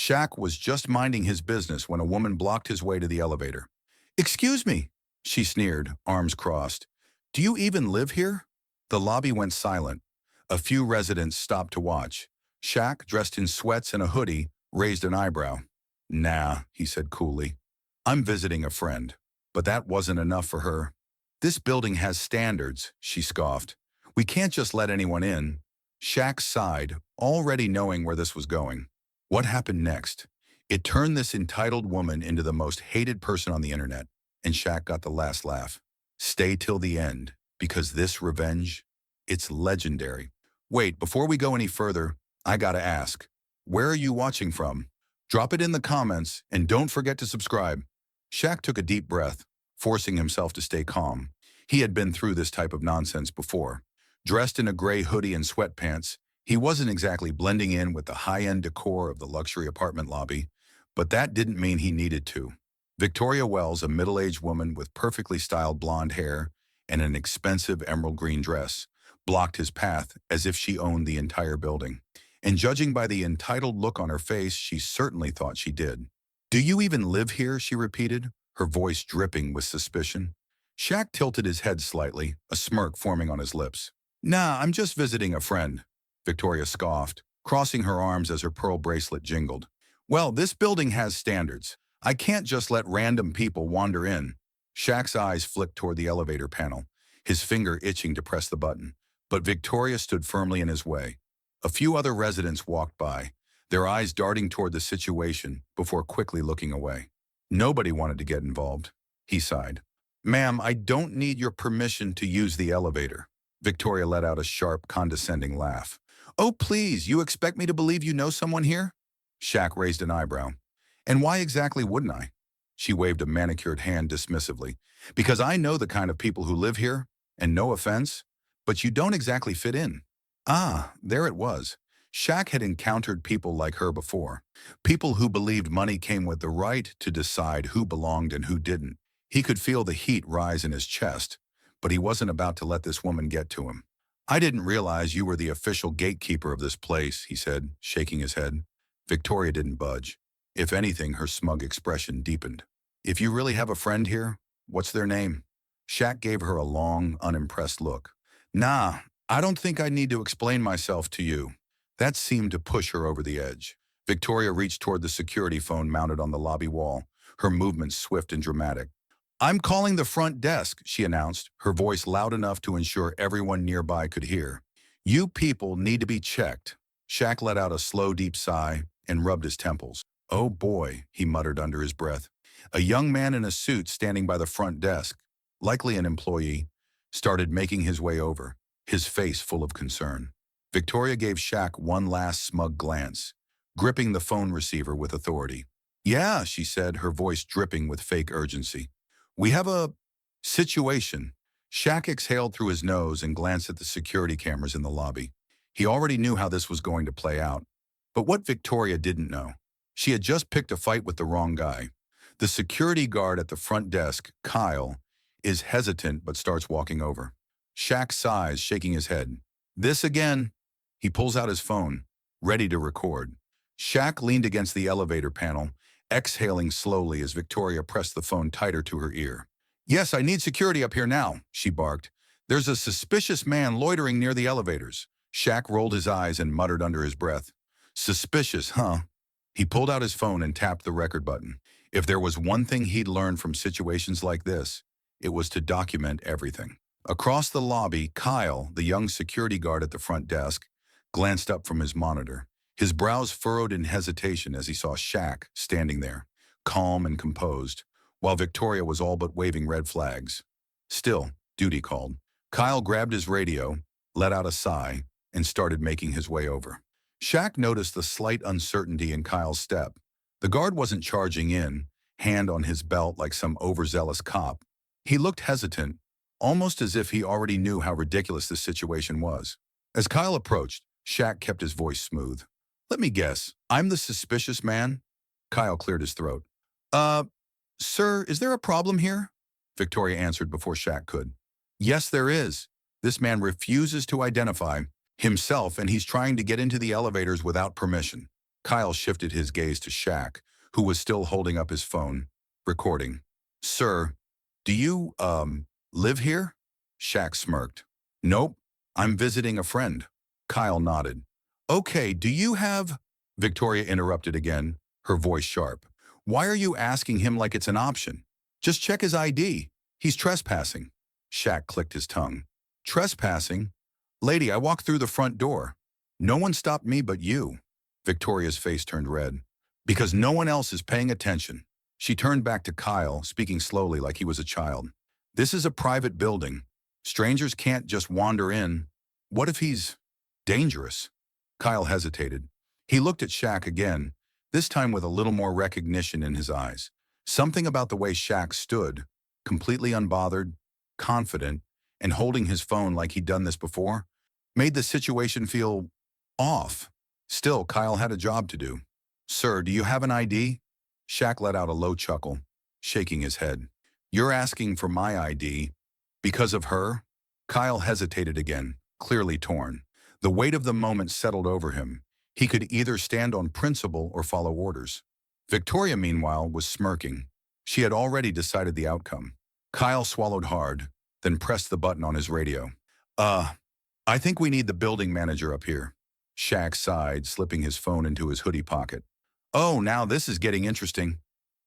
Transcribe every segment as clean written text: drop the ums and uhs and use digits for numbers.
Shaq was just minding his business when a woman blocked his way to the elevator. "Excuse me," she sneered, arms crossed. "Do you even live here?" The lobby went silent. A few residents stopped to watch. Shaq, dressed in sweats and a hoodie, raised an eyebrow. "Nah," he said coolly. "I'm visiting a friend." But that wasn't enough for her. "This building has standards," she scoffed. "We can't just let anyone in." Shaq sighed, already knowing where this was going. What happened next? It turned this entitled woman into the most hated person on the internet, and Shaq got the last laugh. Stay till the end, because this revenge, it's legendary. Wait, before we go any further, I gotta ask, where are you watching from? Drop it in the comments, and don't forget to subscribe. Shaq took a deep breath, forcing himself to stay calm. He had been through this type of nonsense before. Dressed in a gray hoodie and sweatpants, he wasn't exactly blending in with the high-end decor of the luxury apartment lobby, but that didn't mean he needed to. Victoria Wells, a middle-aged woman with perfectly styled blonde hair and an expensive emerald green dress, blocked his path as if she owned the entire building. And judging by the entitled look on her face, she certainly thought she did. "Do you even live here?" she repeated, her voice dripping with suspicion. Shaq tilted his head slightly, a smirk forming on his lips. "Nah, I'm just visiting a friend," Victoria scoffed, crossing her arms as her pearl bracelet jingled. "Well, this building has standards. I can't just let random people wander in." Shaq's eyes flicked toward the elevator panel, his finger itching to press the button. But Victoria stood firmly in his way. A few other residents walked by, their eyes darting toward the situation before quickly looking away. Nobody wanted to get involved. He sighed. "Ma'am, I don't need your permission to use the elevator." Victoria let out a sharp, condescending laugh. "Oh, please, you expect me to believe you know someone here?" Shaq raised an eyebrow. "And why exactly wouldn't I?" She waved a manicured hand dismissively. "Because I know the kind of people who live here, and no offense, but you don't exactly fit in." Ah, there it was. Shaq had encountered people like her before. People who believed money came with the right to decide who belonged and who didn't. He could feel the heat rise in his chest, but he wasn't about to let this woman get to him. "I didn't realize you were the official gatekeeper of this place," he said, shaking his head. Victoria didn't budge. If anything, her smug expression deepened. "If you really have a friend here, what's their name?" Shaq gave her a long, unimpressed look. "Nah, I don't think I need to explain myself to you." That seemed to push her over the edge. Victoria reached toward the security phone mounted on the lobby wall, her movements swift and dramatic. "I'm calling the front desk," she announced, her voice loud enough to ensure everyone nearby could hear. "You people need to be checked." Shaq let out a slow, deep sigh and rubbed his temples. "Oh boy," he muttered under his breath. A young man in a suit standing by the front desk, likely an employee, started making his way over, his face full of concern. Victoria gave Shaq one last smug glance, gripping the phone receiver with authority. "Yeah," she said, her voice dripping with fake urgency. "We have a situation." Shaq exhaled through his nose and glanced at the security cameras in the lobby. He already knew how this was going to play out. But what Victoria didn't know, she had just picked a fight with the wrong guy. The security guard at the front desk, Kyle, is hesitant but starts walking over. Shaq sighs, shaking his head. "This again." He pulls out his phone, ready to record. Shaq leaned against the elevator panel, exhaling slowly as Victoria pressed the phone tighter to her ear. "Yes, I need security up here now," she barked. "There's a suspicious man loitering near the elevators." Shaq rolled his eyes and muttered under his breath. "Suspicious, huh?" He pulled out his phone and tapped the record button. If there was one thing he'd learned from situations like this, it was to document everything. Across the lobby, Kyle, the young security guard at the front desk, glanced up from his monitor. His brows furrowed in hesitation as he saw Shaq standing there, calm and composed, while Victoria was all but waving red flags. Still, duty called. Kyle grabbed his radio, let out a sigh, and started making his way over. Shaq noticed the slight uncertainty in Kyle's step. The guard wasn't charging in, hand on his belt like some overzealous cop. He looked hesitant, almost as if he already knew how ridiculous this situation was. As Kyle approached, Shaq kept his voice smooth. "Let me guess, I'm the suspicious man?" Kyle cleared his throat. Sir, is there a problem here?" Victoria answered before Shaq could. "Yes, there is. This man refuses to identify himself, and he's trying to get into the elevators without permission." Kyle shifted his gaze to Shaq, who was still holding up his phone, recording. Sir, do you, live here? Shaq smirked. Nope, I'm visiting a friend. Kyle nodded. Okay, do you have... Victoria interrupted again, her voice sharp. Why are you asking him like it's an option? Just check his ID. He's trespassing. Shaq clicked his tongue. Trespassing? Lady, I walked through the front door. No one stopped me but you. Victoria's face turned red. Because no one else is paying attention. She turned back to Kyle, speaking slowly like he was a child. This is a private building. Strangers can't just wander in. What if he's dangerous? Kyle hesitated. He looked at Shaq again, this time with a little more recognition in his eyes. Something about the way Shaq stood, completely unbothered, confident, and holding his phone like he'd done this before, made the situation feel off. Still, Kyle had a job to do. Sir, do you have an ID? Shaq let out a low chuckle, shaking his head. You're asking for my ID because of her? Kyle hesitated again, clearly torn. The weight of the moment settled over him. He could either stand on principle or follow orders. Victoria, meanwhile, was smirking. She had already decided the outcome. Kyle swallowed hard, then pressed the button on his radio. I think we need the building manager up here. Shaq sighed, slipping his phone into his hoodie pocket. Oh, now this is getting interesting.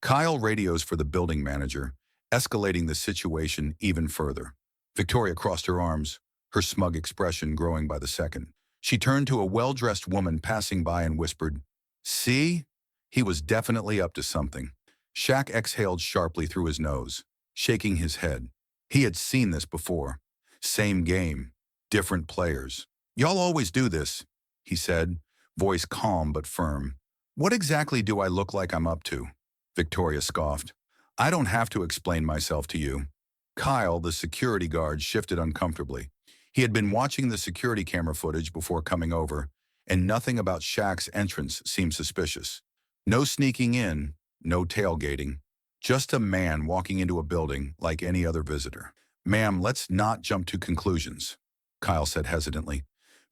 Kyle radios for the building manager, escalating the situation even further. Victoria crossed her arms, her smug expression growing by the second. She turned to a well-dressed woman passing by and whispered, See? He was definitely up to something. Shaq exhaled sharply through his nose, shaking his head. He had seen this before. Same game, different players. Y'all always do this, he said, voice calm but firm. What exactly do I look like I'm up to? Victoria scoffed. I don't have to explain myself to you. Kyle, the security guard, shifted uncomfortably. He had been watching the security camera footage before coming over, and nothing about Shaq's entrance seemed suspicious. No sneaking in, no tailgating. Just a man walking into a building like any other visitor. Ma'am, let's not jump to conclusions, Kyle said hesitantly.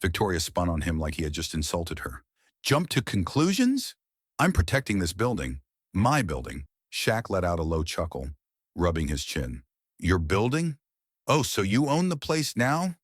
Victoria spun on him like he had just insulted her. Jump to conclusions? I'm protecting this building. My building. Shaq let out a low chuckle, rubbing his chin. Your building? Oh, so you own the place now?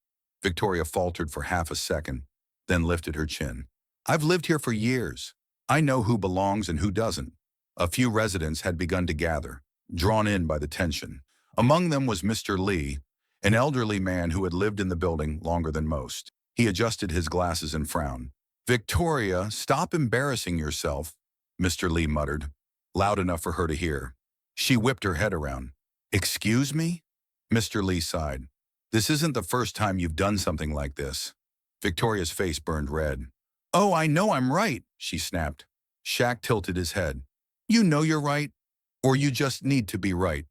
Victoria faltered for half a second, then lifted her chin. I've lived here for years. I know who belongs and who doesn't. A few residents had begun to gather, drawn in by the tension. Among them was Mr. Lee, an elderly man who had lived in the building longer than most. He adjusted his glasses and frowned. Victoria, stop embarrassing yourself, Mr. Lee muttered, loud enough for her to hear. She whipped her head around. Excuse me? Mr. Lee sighed. This isn't the first time you've done something like this. Victoria's face burned red. Oh, I know I'm right, she snapped. Shaq tilted his head. You know you're right, or you just need to be right.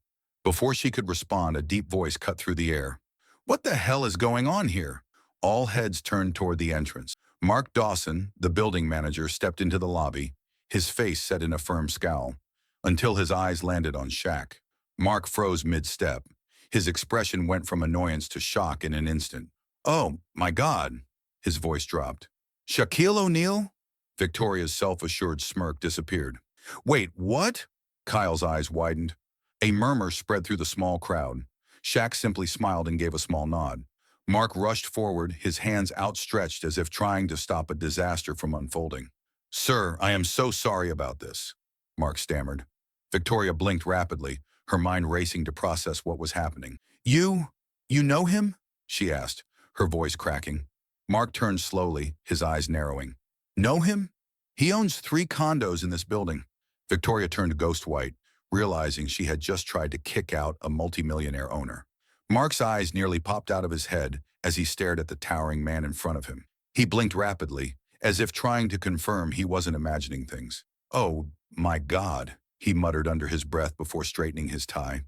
Before she could respond, a deep voice cut through the air. What the hell is going on here? All heads turned toward the entrance. Mark Dawson, the building manager, stepped into the lobby, his face set in a firm scowl, until his eyes landed on Shaq. Mark froze mid-step. His expression went from annoyance to shock in an instant. Oh, my God, his voice dropped. Shaquille O'Neal? Victoria's self-assured smirk disappeared. Wait, what? Kyle's eyes widened. A murmur spread through the small crowd. Shaq simply smiled and gave a small nod. Mark rushed forward, his hands outstretched as if trying to stop a disaster from unfolding. Sir, I am so sorry about this, Mark stammered. Victoria blinked rapidly, her mind racing to process what was happening. You know him? She asked, her voice cracking. Mark turned slowly, his eyes narrowing. Know him? He owns 3 condos in this building. Victoria turned ghost white, realizing she had just tried to kick out a multimillionaire owner. Mark's eyes nearly popped out of his head as he stared at the towering man in front of him. He blinked rapidly, as if trying to confirm he wasn't imagining things. Oh, my God, he muttered under his breath before straightening his tie.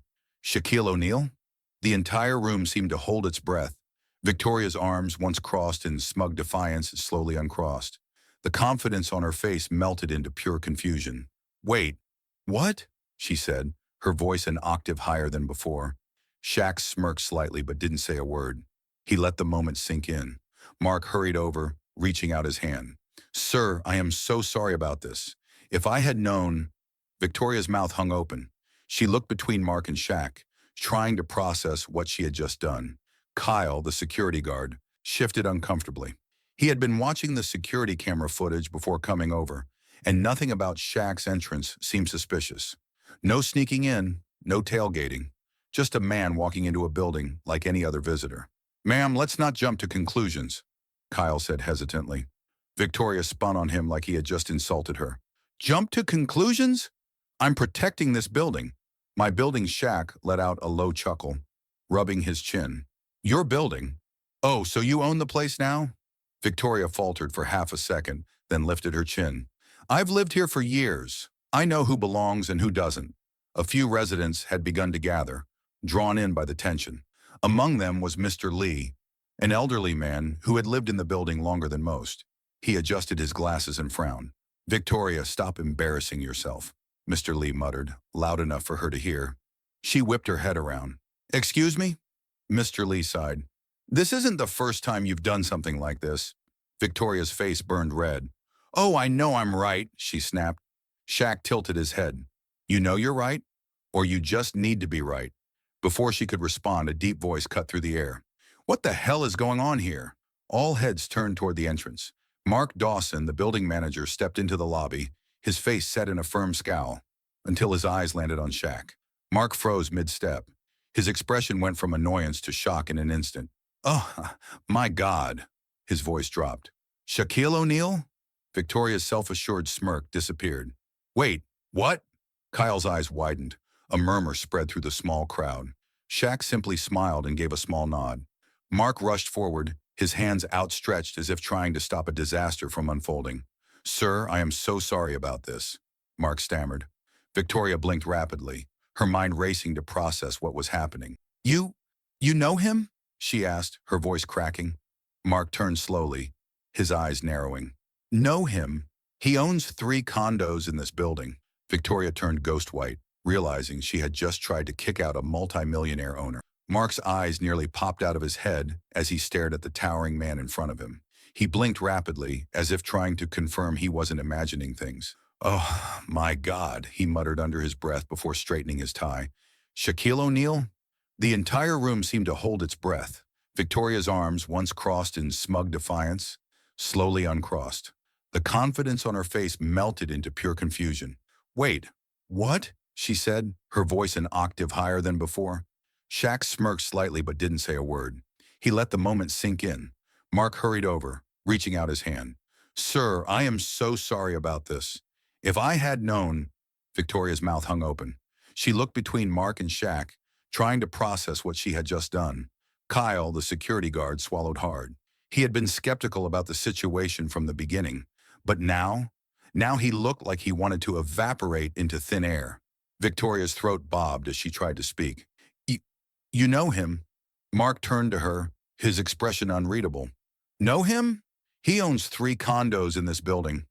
Shaquille O'Neal? The entire room seemed to hold its breath. Victoria's arms, once crossed in smug defiance, slowly uncrossed. The confidence on her face melted into pure confusion. Wait, what? She said, her voice an octave higher than before. Shaq smirked slightly but didn't say a word. He let the moment sink in. Mark hurried over, reaching out his hand. Sir, I am so sorry about this. If I had known... Victoria's mouth hung open. She looked between Mark and Shaq, trying to process what she had just done. Kyle, the security guard, shifted uncomfortably. He had been watching the security camera footage before coming over, and nothing about Shaq's entrance seemed suspicious. No sneaking in, no tailgating, just a man walking into a building like any other visitor. Ma'am, let's not jump to conclusions, Kyle said hesitantly. Victoria spun on him like he had just insulted her. Jump to conclusions? I'm protecting this building. My building. Shaq let out a low chuckle, rubbing his chin. Your building? Oh, so you own the place now? Victoria faltered for half a second, then lifted her chin. I've lived here for years. I know who belongs and who doesn't. A few residents had begun to gather, drawn in by the tension. Among them was Mr. Lee, an elderly man who had lived in the building longer than most. He adjusted his glasses and frowned. Victoria, stop embarrassing yourself, Mr. Lee muttered, loud enough for her to hear. She whipped her head around. Excuse me? Mr. Lee sighed. This isn't the first time you've done something like this. Victoria's face burned red. Oh, I know I'm right, she snapped. Shaq tilted his head. You know you're right? Or you just need to be right? Before she could respond, a deep voice cut through the air. What the hell is going on here? All heads turned toward the entrance. Mark Dawson, the building manager, stepped into the lobby, his face set in a firm scowl, until his eyes landed on Shaq. Mark froze mid-step. His expression went from annoyance to shock in an instant. Oh, my God, his voice dropped. Shaquille O'Neal? Victoria's self-assured smirk disappeared. Wait, what? Kyle's eyes widened. A murmur spread through the small crowd. Shaq simply smiled and gave a small nod. Mark rushed forward, his hands outstretched as if trying to stop a disaster from unfolding. Sir, I am so sorry about this, Mark stammered. Victoria blinked rapidly, her mind racing to process what was happening. You know him? She asked, her voice cracking. Mark turned slowly, his eyes narrowing. Know him? He owns 3 condos in this building. Victoria turned ghost white, realizing she had just tried to kick out a multimillionaire owner. Mark's eyes nearly popped out of his head as he stared at the towering man in front of him. He blinked rapidly, as if trying to confirm he wasn't imagining things. Oh, my God, he muttered under his breath before straightening his tie. Shaquille O'Neal? The entire room seemed to hold its breath. Victoria's arms, once crossed in smug defiance, slowly uncrossed. The confidence on her face melted into pure confusion. Wait, what? She said, her voice an octave higher than before. Shaq smirked slightly but didn't say a word. He let the moment sink in. Mark hurried over, reaching out his hand. Sir, I am so sorry about this. If I had known... Victoria's mouth hung open. She looked between Mark and Shaq, trying to process what she had just done. Kyle, the security guard, swallowed hard. He had been skeptical about the situation from the beginning, but now he looked like he wanted to evaporate into thin air. Victoria's throat bobbed as she tried to speak. You know him? Mark turned to her, his expression unreadable. Know him? He owns 3 condos in this building.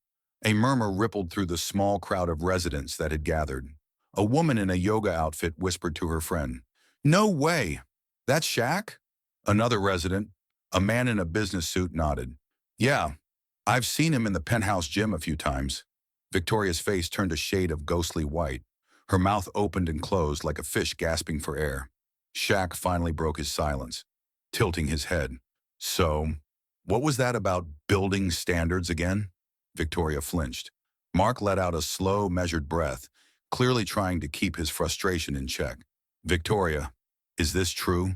A murmur rippled through the small crowd of residents that had gathered. A woman in a yoga outfit whispered to her friend, No way! That's Shaq? Another resident, a man in a business suit, nodded. Yeah, I've seen him in the penthouse gym a few times. Victoria's face turned a shade of ghostly white. Her mouth opened and closed like a fish gasping for air. Shaq finally broke his silence, tilting his head. So, what was that about building standards again? Victoria flinched. Mark let out a slow, measured breath, clearly trying to keep his frustration in check. Victoria, is this true?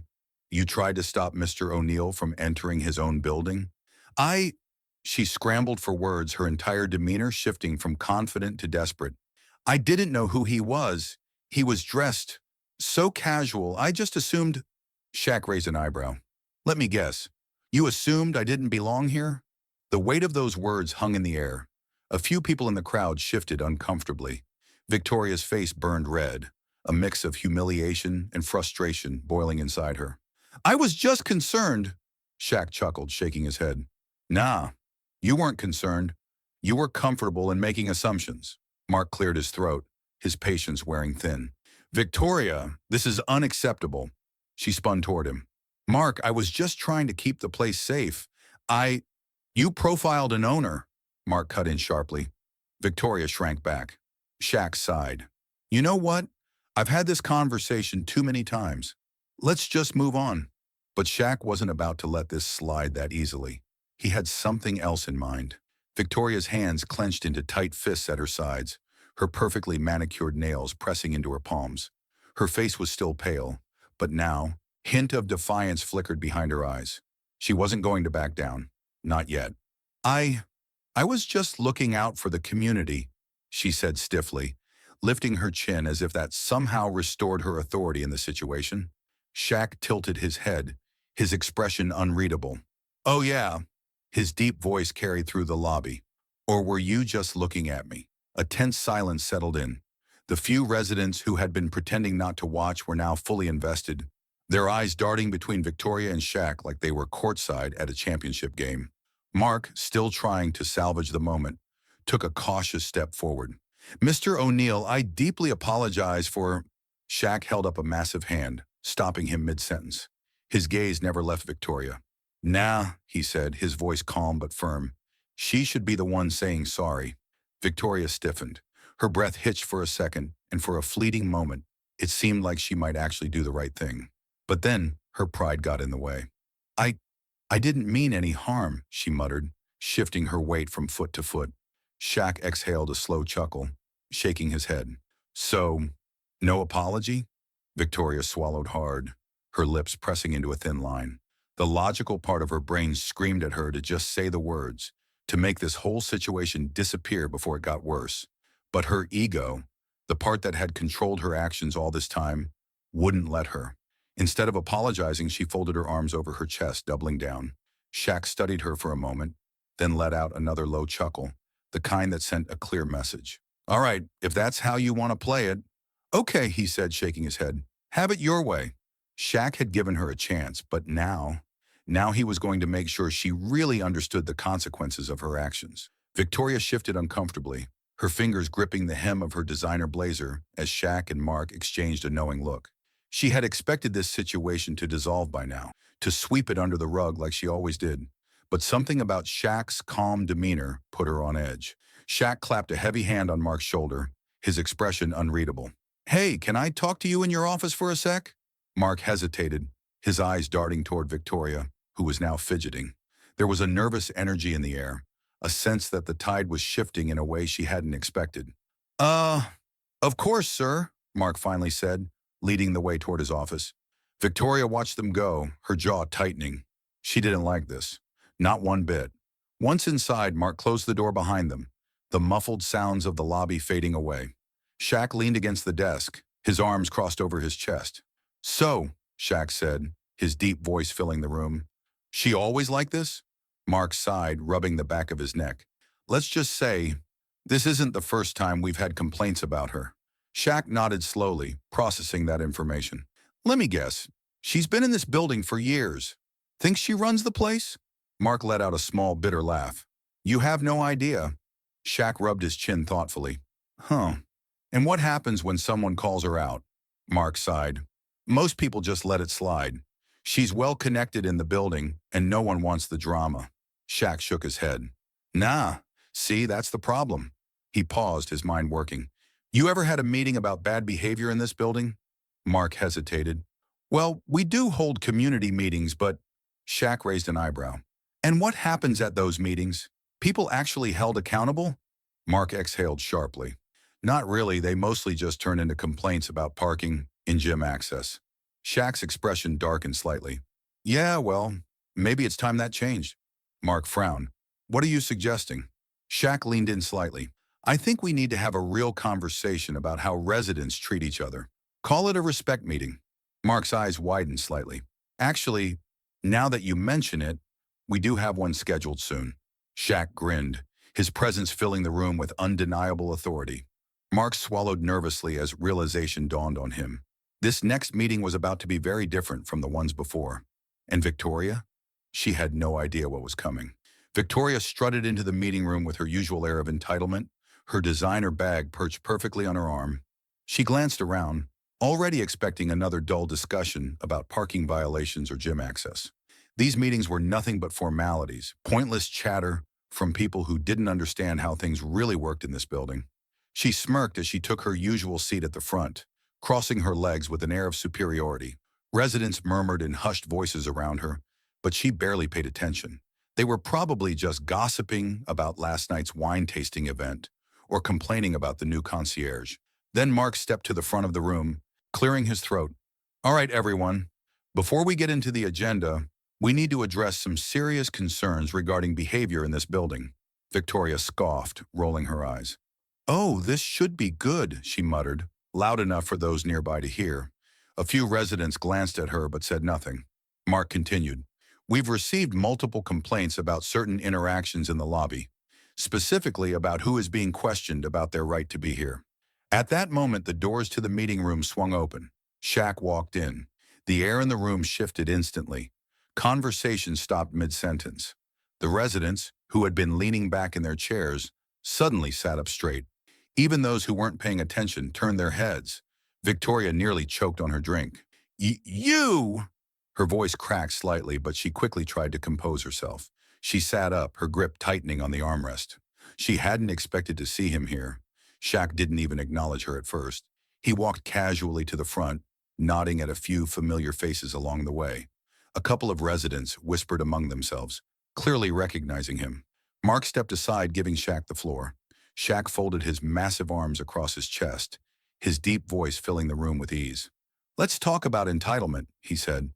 You tried to stop Mr. O'Neal from entering his own building? She scrambled for words, her entire demeanor shifting from confident to desperate. I didn't know who he was. He was dressed so casual, I just assumed... Shaq raised an eyebrow. Let me guess. You assumed I didn't belong here? The weight of those words hung in the air. A few people in the crowd shifted uncomfortably. Victoria's face burned red, a mix of humiliation and frustration boiling inside her. I was just concerned, Shaq chuckled, shaking his head. Nah, you weren't concerned. You were comfortable in making assumptions. Mark cleared his throat, his patience wearing thin. Victoria, this is unacceptable. She spun toward him. Mark, I was just trying to keep the place safe. You profiled an owner. Mark cut in sharply. Victoria shrank back. Shaq sighed. You know what? I've had this conversation too many times. Let's just move on. But Shaq wasn't about to let this slide that easily. He had something else in mind. Victoria's hands clenched into tight fists at her sides, her perfectly manicured nails pressing into her palms. Her face was still pale, but now, hint of defiance flickered behind her eyes. She wasn't going to back down. Not yet. I I was just looking out for the community, she said stiffly, lifting her chin as if that somehow restored her authority in the situation. Shaq tilted his head, his expression unreadable. Oh yeah, his deep voice carried through the lobby. Or were you just looking at me? A tense silence settled in. The few residents who had been pretending not to watch were now fully invested, their eyes darting between Victoria and Shaq like they were courtside at a championship game. Mark, still trying to salvage the moment, took a cautious step forward. Mr. O'Neill, I deeply apologize for... Shaq held up a massive hand, stopping him mid-sentence. His gaze never left Victoria. Nah, he said, his voice calm but firm. She should be the one saying sorry. Victoria stiffened. Her breath hitched for a second, and for a fleeting moment, it seemed like she might actually do the right thing. But then, her pride got in the way. I didn't mean any harm, she muttered, shifting her weight from foot to foot. Shaq exhaled a slow chuckle, shaking his head. So, no apology? Victoria swallowed hard, her lips pressing into a thin line. The logical part of her brain screamed at her to just say the words, to make this whole situation disappear before it got worse. But her ego, the part that had controlled her actions all this time, wouldn't let her. Instead of apologizing, she folded her arms over her chest, doubling down. Shaq studied her for a moment, then let out another low chuckle, the kind that sent a clear message. All right, if that's how you want to play it. Okay, he said, shaking his head. Have it your way. Shaq had given her a chance, but now he was going to make sure she really understood the consequences of her actions. Victoria shifted uncomfortably, her fingers gripping the hem of her designer blazer as Shaq and Mark exchanged a knowing look. She had expected this situation to dissolve by now, to sweep it under the rug like she always did. But something about Shaq's calm demeanor put her on edge. Shaq clapped a heavy hand on Mark's shoulder, his expression unreadable. Hey, can I talk to you in your office for a sec? Mark hesitated, his eyes darting toward Victoria, who was now fidgeting. There was a nervous energy in the air, a sense that the tide was shifting in a way she hadn't expected. Of course, sir, Mark finally said, leading the way toward his office. Victoria watched them go, her jaw tightening. She didn't like this. Not one bit. Once inside, Mark closed the door behind them, the muffled sounds of the lobby fading away. Shaq leaned against the desk, his arms crossed over his chest. So, Shaq said, his deep voice filling the room. She always like this? Mark sighed, rubbing the back of his neck. Let's just say, this isn't the first time we've had complaints about her. Shaq nodded slowly, processing that information. Let me guess. She's been in this building for years. Thinks she runs the place? Mark let out a small, bitter laugh. You have no idea. Shaq rubbed his chin thoughtfully. Huh. And what happens when someone calls her out? Mark sighed. Most people just let it slide. She's well connected in the building, and no one wants the drama. Shaq shook his head. Nah, see, that's the problem. He paused, his mind working. You ever had a meeting about bad behavior in this building? Mark hesitated. Well, we do hold community meetings, but... Shaq raised an eyebrow. And what happens at those meetings? People actually held accountable? Mark exhaled sharply. Not really, they mostly just turn into complaints about parking in gym access. Shaq's expression darkened slightly. Yeah, well, maybe it's time that changed. Mark frowned. What are you suggesting? Shaq leaned in slightly. I think we need to have a real conversation about how residents treat each other. Call it a respect meeting. Mark's eyes widened slightly. Actually, now that you mention it, we do have one scheduled soon. Shaq grinned, his presence filling the room with undeniable authority. Mark swallowed nervously as realization dawned on him. This next meeting was about to be very different from the ones before. And Victoria? She had no idea what was coming. Victoria strutted into the meeting room with her usual air of entitlement, her designer bag perched perfectly on her arm. She glanced around, already expecting another dull discussion about parking violations or gym access. These meetings were nothing but formalities, pointless chatter, from people who didn't understand how things really worked in this building. She smirked as she took her usual seat at the front, crossing her legs with an air of superiority. Residents murmured in hushed voices around her, but she barely paid attention. They were probably just gossiping about last night's wine tasting event or complaining about the new concierge. Then Mark stepped to the front of the room, clearing his throat. All right, everyone. Before we get into the agenda, we need to address some serious concerns regarding behavior in this building. Victoria scoffed, rolling her eyes. Oh, this should be good, she muttered, loud enough for those nearby to hear. A few residents glanced at her but said nothing. Mark continued. We've received multiple complaints about certain interactions in the lobby, specifically about who is being questioned about their right to be here. At that moment, the doors to the meeting room swung open. Shaq walked in. The air in the room shifted instantly. Conversation stopped mid-sentence. The residents, who had been leaning back in their chairs, suddenly sat up straight. Even those who weren't paying attention turned their heads. Victoria nearly choked on her drink. You! Her voice cracked slightly, but she quickly tried to compose herself. She sat up, her grip tightening on the armrest. She hadn't expected to see him here. Shaq didn't even acknowledge her at first. He walked casually to the front, nodding at a few familiar faces along the way. A couple of residents whispered among themselves, clearly recognizing him. Mark stepped aside, giving Shaq the floor. Shaq folded his massive arms across his chest, his deep voice filling the room with ease. Let's talk about entitlement, he said.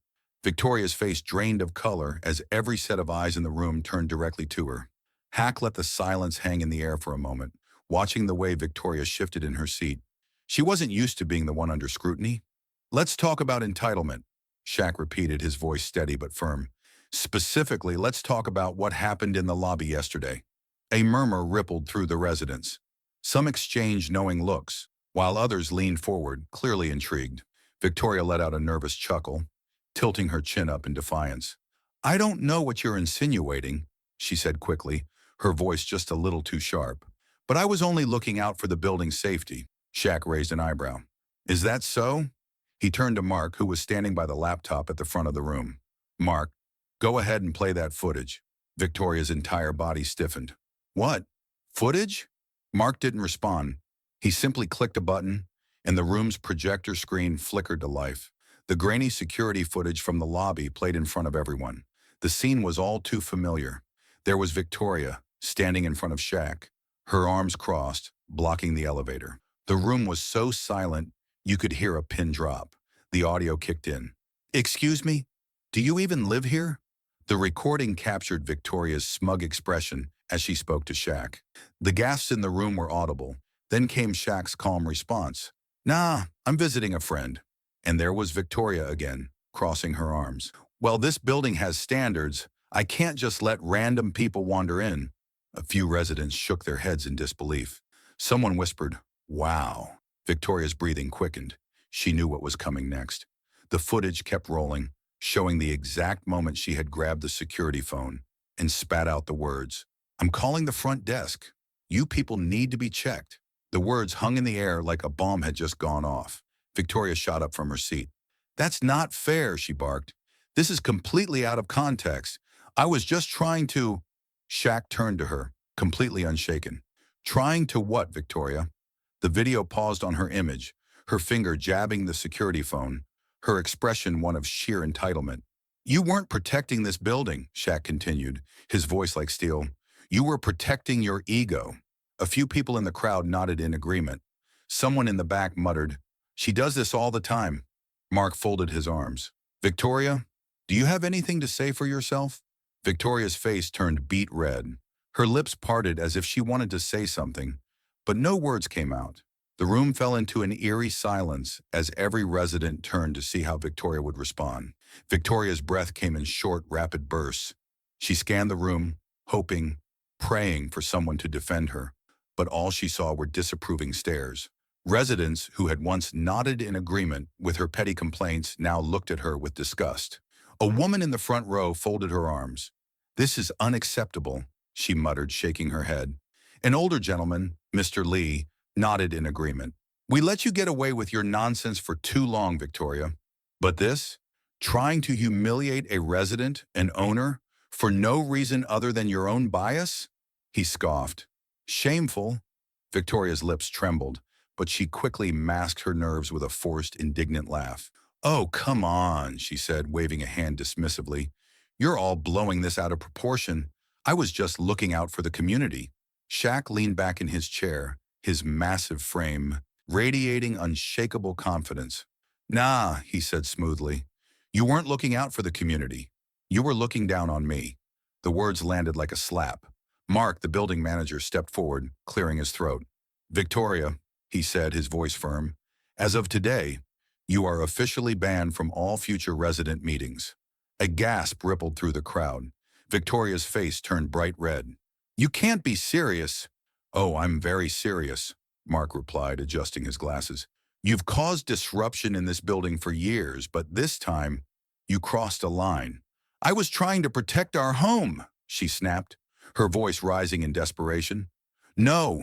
Victoria's face drained of color as every set of eyes in the room turned directly to her. Hack let the silence hang in the air for a moment, watching the way Victoria shifted in her seat. She wasn't used to being the one under scrutiny. Let's talk about entitlement, Shaq repeated, his voice steady but firm. Specifically, let's talk about what happened in the lobby yesterday. A murmur rippled through the residents. Some exchanged knowing looks, while others leaned forward, clearly intrigued. Victoria let out a nervous chuckle, tilting her chin up in defiance. I don't know what you're insinuating, she said quickly, her voice just a little too sharp. But I was only looking out for the building's safety. Shaq raised an eyebrow. Is that so? He turned to Mark, who was standing by the laptop at the front of the room. Mark, go ahead and play that footage. Victoria's entire body stiffened. What? Footage? Mark didn't respond. He simply clicked a button, and the room's projector screen flickered to life. The grainy security footage from the lobby played in front of everyone. The scene was all too familiar. There was Victoria, standing in front of Shaq, her arms crossed, blocking the elevator. The room was so silent, you could hear a pin drop. The audio kicked in. Excuse me? Do you even live here? The recording captured Victoria's smug expression as she spoke to Shaq. The gasps in the room were audible. Then came Shaq's calm response. Nah, I'm visiting a friend. And there was Victoria again, crossing her arms. Well, this building has standards. I can't just let random people wander in. A few residents shook their heads in disbelief. Someone whispered, wow. Victoria's breathing quickened. She knew what was coming next. The footage kept rolling, showing the exact moment she had grabbed the security phone and spat out the words, I'm calling the front desk. You people need to be checked. The words hung in the air like a bomb had just gone off. Victoria shot up from her seat. That's not fair, she barked. This is completely out of context. I was just trying to... Shaq turned to her, completely unshaken. Trying to what, Victoria? The video paused on her image, her finger jabbing the security phone, her expression one of sheer entitlement. You weren't protecting this building, Shaq continued, his voice like steel. You were protecting your ego. A few people in the crowd nodded in agreement. Someone in the back muttered, she does this all the time. Mark folded his arms. Victoria, do you have anything to say for yourself? Victoria's face turned beet red. Her lips parted as if she wanted to say something, but no words came out. The room fell into an eerie silence as every resident turned to see how Victoria would respond. Victoria's breath came in short, rapid bursts. She scanned the room, hoping, praying for someone to defend her, but all she saw were disapproving stares. Residents who had once nodded in agreement with her petty complaints now looked at her with disgust. A woman in the front row folded her arms. This is unacceptable, she muttered, shaking her head. An older gentleman, Mr. Lee, nodded in agreement. We let you get away with your nonsense for too long, Victoria. But this? Trying to humiliate a resident, an owner, for no reason other than your own bias? He scoffed. Shameful? Victoria's lips trembled, but she quickly masked her nerves with a forced, indignant laugh. Oh, come on, she said, waving a hand dismissively. You're all blowing this out of proportion. I was just looking out for the community. Shaq leaned back in his chair, his massive frame radiating unshakable confidence. Nah, he said smoothly. You weren't looking out for the community. You were looking down on me. The words landed like a slap. Mark, the building manager, stepped forward, clearing his throat. Victoria, he said, his voice firm, as of today, you are officially banned from all future resident meetings. A gasp rippled through the crowd. Victoria's face turned bright red. You can't be serious. Oh, I'm very serious, Mark replied, adjusting his glasses. You've caused disruption in this building for years, but this time, you crossed a line. I was trying to protect our home, she snapped, her voice rising in desperation. No,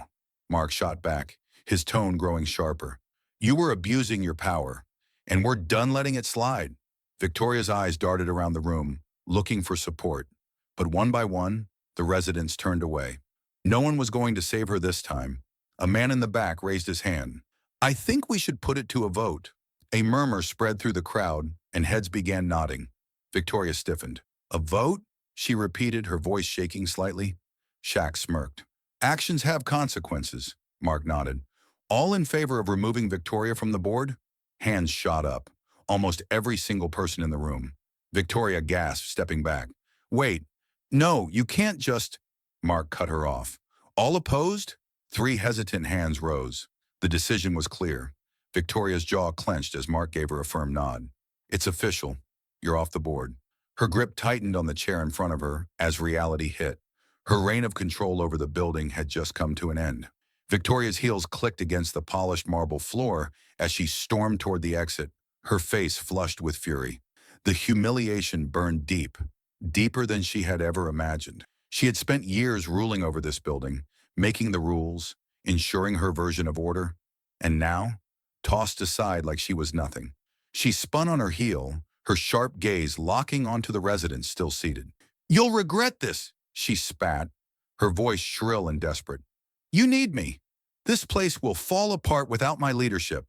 Mark shot back, his tone growing sharper. You were abusing your power, and we're done letting it slide. Victoria's eyes darted around the room, looking for support. But one by one, the residents turned away. No one was going to save her this time. A man in the back raised his hand. I think we should put it to a vote. A murmur spread through the crowd, and heads began nodding. Victoria stiffened. A vote? She repeated, her voice shaking slightly. Shaq smirked. Actions have consequences, Mark nodded. All in favor of removing Victoria from the board? Hands shot up. Almost every single person in the room. Victoria gasped, stepping back. Wait, no, you can't just… Mark cut her off. All opposed? 3 hesitant hands rose. The decision was clear. Victoria's jaw clenched as Mark gave her a firm nod. It's official. You're off the board. Her grip tightened on the chair in front of her as reality hit. Her reign of control over the building had just come to an end. Victoria's heels clicked against the polished marble floor as she stormed toward the exit, her face flushed with fury. The humiliation burned deep, deeper than she had ever imagined. She had spent years ruling over this building, making the rules, ensuring her version of order, and now, tossed aside like she was nothing. She spun on her heel, her sharp gaze locking onto the residents still seated. You'll regret this, she spat, her voice shrill and desperate. You need me. This place will fall apart without my leadership.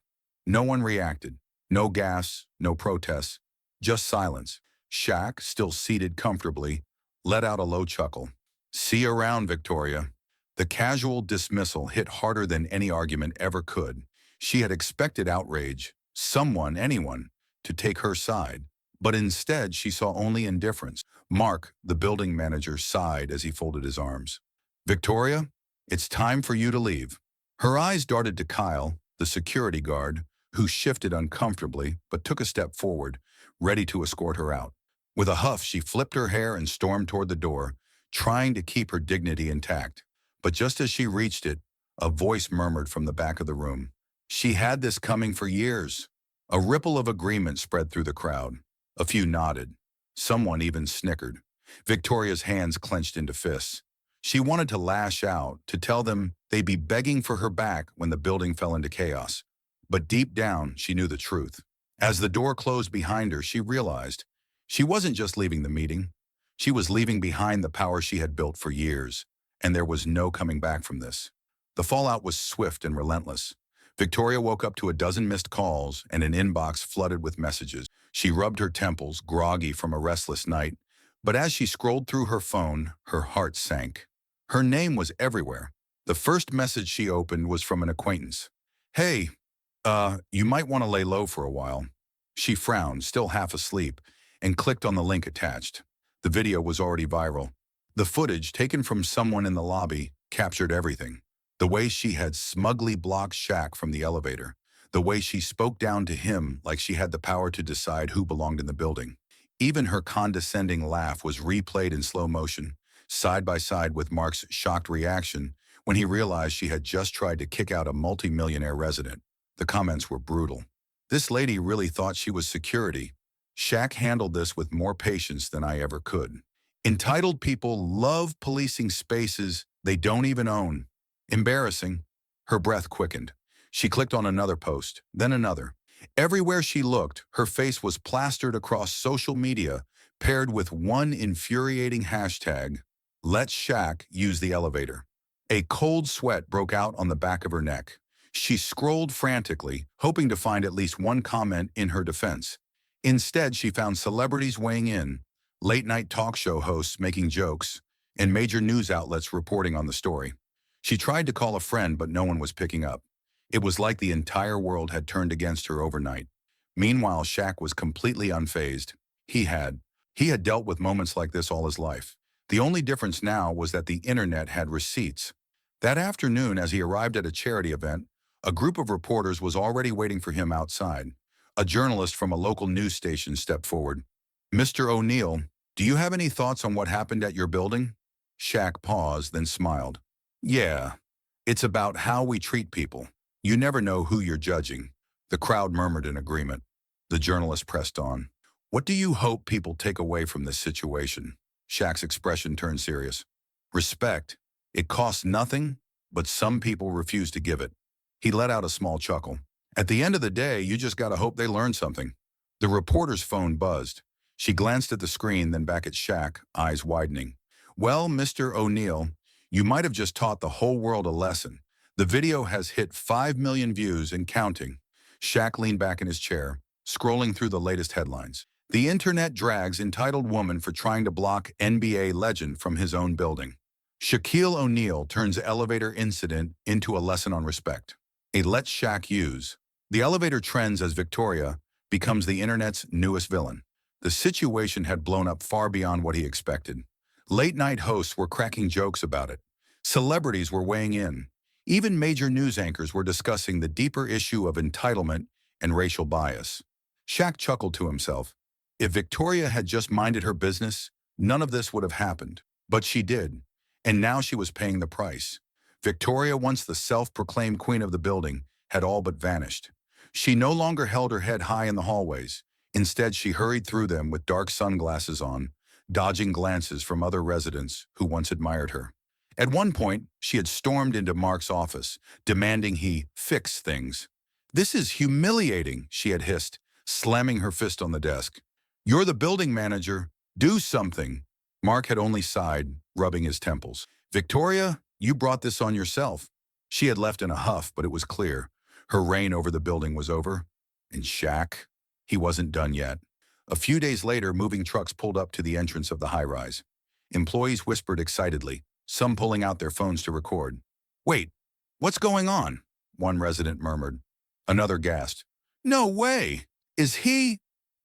No one reacted. No gas, no protests, just silence. Shaq, still seated comfortably, let out a low chuckle. See you around, Victoria. The casual dismissal hit harder than any argument ever could. She had expected outrage, someone, anyone, to take her side. But instead, she saw only indifference. Mark, the building manager, sighed as he folded his arms. Victoria, it's time for you to leave. Her eyes darted to Kyle, the security guard, who shifted uncomfortably but took a step forward, ready to escort her out. With a huff, she flipped her hair and stormed toward the door, trying to keep her dignity intact. But just as she reached it, a voice murmured from the back of the room. She had this coming for years. A ripple of agreement spread through the crowd. A few nodded. Someone even snickered. Victoria's hands clenched into fists. She wanted to lash out, to tell them they'd be begging for her back when the building fell into chaos. But deep down, she knew the truth. As the door closed behind her, she realized she wasn't just leaving the meeting. She was leaving behind the power she had built for years, and there was no coming back from this. The fallout was swift and relentless. Victoria woke up to a dozen missed calls and an inbox flooded with messages. She rubbed her temples, groggy from a restless night, but as she scrolled through her phone, her heart sank. Her name was everywhere. The first message she opened was from an acquaintance. Hey, you might want to lay low for a while. She frowned, still half asleep, and clicked on the link attached. The video was already viral. The footage, taken from someone in the lobby, captured everything. The way she had smugly blocked Shaq from the elevator. The way she spoke down to him like she had the power to decide who belonged in the building. Even her condescending laugh was replayed in slow motion, side by side with Mark's shocked reaction when he realized she had just tried to kick out a multi-millionaire resident. The comments were brutal. This lady really thought she was security. Shaq handled this with more patience than I ever could. Entitled people love policing spaces they don't even own. Embarrassing. Her breath quickened. She clicked on another post, then another. Everywhere she looked, her face was plastered across social media, paired with one infuriating hashtag, Let Shaq use the elevator. A cold sweat broke out on the back of her neck. She scrolled frantically, hoping to find at least one comment in her defense. Instead, she found celebrities weighing in, late-night talk show hosts making jokes, and major news outlets reporting on the story. She tried to call a friend, but no one was picking up. It was like the entire world had turned against her overnight. Meanwhile, Shaq was completely unfazed. He had. He had dealt with moments like this all his life. The only difference now was that the internet had receipts. That afternoon, as he arrived at a charity event, a group of reporters was already waiting for him outside. A journalist from a local news station stepped forward. "Mr. O'Neill, do you have any thoughts on what happened at your building?" Shaq paused, then smiled. "Yeah, it's about how we treat people. You never know who you're judging." The crowd murmured in agreement. The journalist pressed on. "What do you hope people take away from this situation?" Shaq's expression turned serious. "Respect. It costs nothing, but some people refuse to give it." He let out a small chuckle. "At the end of the day, you just gotta hope they learn something." The reporter's phone buzzed. She glanced at the screen, then back at Shaq, eyes widening. "Well, Mr. O'Neill, you might have just taught the whole world a lesson. The video has hit 5 million views and counting." Shaq leaned back in his chair, scrolling through the latest headlines. "The internet drags entitled woman for trying to block NBA legend from his own building." Shaquille O'Neal turns elevator incident into a lesson on respect. A let Shaq use. The elevator trends as Victoria becomes the internet's newest villain. The situation had blown up far beyond what he expected. Late-night hosts were cracking jokes about it. Celebrities were weighing in. Even major news anchors were discussing the deeper issue of entitlement and racial bias. Shaq chuckled to himself. If Victoria had just minded her business, none of this would have happened. But she did, and now she was paying the price. Victoria, once the self-proclaimed queen of the building, had all but vanished. She no longer held her head high in the hallways. Instead, she hurried through them with dark sunglasses on, dodging glances from other residents who once admired her. At one point, she had stormed into Mark's office, demanding he fix things. "This is humiliating," she had hissed, slamming her fist on the desk. "You're the building manager. Do something." Mark had only sighed, rubbing his temples. "Victoria, you brought this on yourself." She had left in a huff, but it was clear. Her reign over the building was over. And Shaq? He wasn't done yet. A few days later, moving trucks pulled up to the entrance of the high-rise. Employees whispered excitedly, some pulling out their phones to record. "Wait, what's going on?" one resident murmured. Another gasped. "No way! Is he—"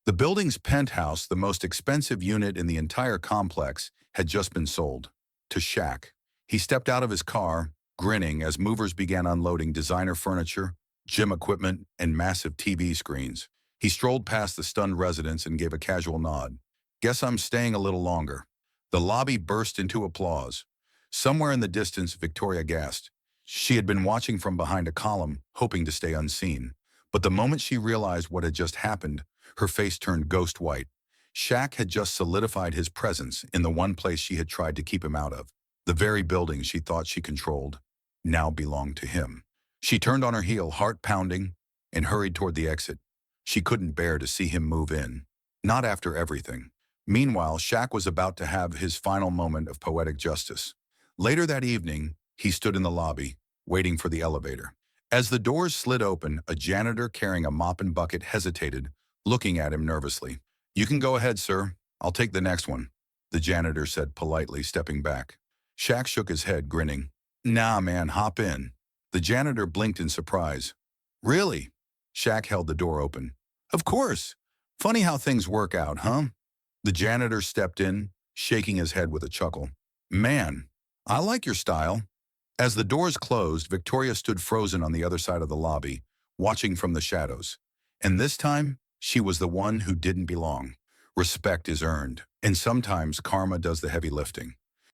The building's penthouse, the most expensive unit in the entire complex, had just been sold. To Shaq. He stepped out of his car, grinning as movers began unloading designer furniture, gym equipment, and massive TV screens. He strolled past the stunned residents and gave a casual nod. "Guess I'm staying a little longer." The lobby burst into applause. Somewhere in the distance, Victoria gasped. She had been watching from behind a column, hoping to stay unseen. But the moment she realized what had just happened, her face turned ghost white. Shaq had just solidified his presence in the one place she had tried to keep him out of. The very building she thought she controlled now belonged to him. She turned on her heel, heart pounding, and hurried toward the exit. She couldn't bear to see him move in. Not after everything. Meanwhile, Shaq was about to have his final moment of poetic justice. Later that evening, he stood in the lobby, waiting for the elevator. As the doors slid open, a janitor carrying a mop and bucket hesitated, looking at him nervously. "You can go ahead, sir. I'll take the next one," the janitor said politely, stepping back. Shaq shook his head, grinning. "Nah, man, hop in." The janitor blinked in surprise. "Really?" Shaq held the door open. "Of course. Funny how things work out, huh?" The janitor stepped in, shaking his head with a chuckle. "Man, I like your style." As the doors closed, Victoria stood frozen on the other side of the lobby, watching from the shadows. And this time, she was the one who didn't belong. Respect is earned, and sometimes karma does the heavy lifting.